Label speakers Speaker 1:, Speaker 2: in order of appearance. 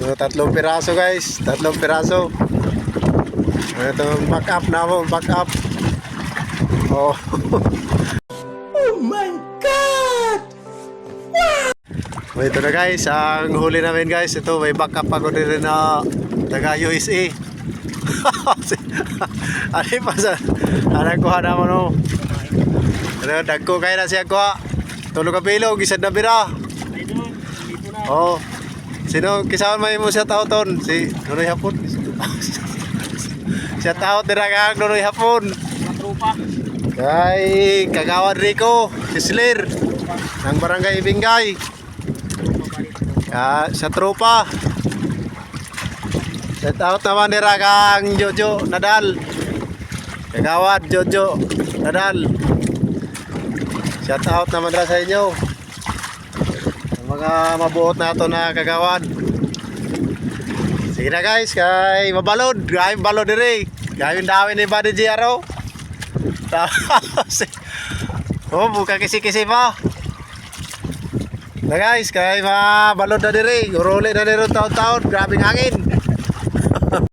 Speaker 1: Tatlong piraso guys, tatlong piraso. Ito back up na mo, back up. Oh.
Speaker 2: Oh my God!
Speaker 1: So, ito na guys, ang huli namin guys. Ito may back up ako din na taga USA. Ano pa sa anak ko naman no. Ano dagko kay na siya ko. Tulog ka bilog, isad na bira. Oh. Sino kisaon may mo siya tauton? Si Nunoy Hapon. Siya taot dira kag Nunoy Hapon.
Speaker 2: Tropa.
Speaker 1: Kay Kagawad Rico, Sisler ng Barangay Ibingay. Sa tropa. Shout out naman dira kang Jojo Nadal. Kagawad Jojo Nadal. Shout out naman dira sa inyo. Mga mabuot na ito na kagawad. Sige na guys, kay mabalod. Kay balod diri. Kay dawin ni Buddy Giaro. Oh, buka kisi-kisi pa. Na guys, kay mabalod na diri. Uruli na diri taon-taon. Grabing hangin.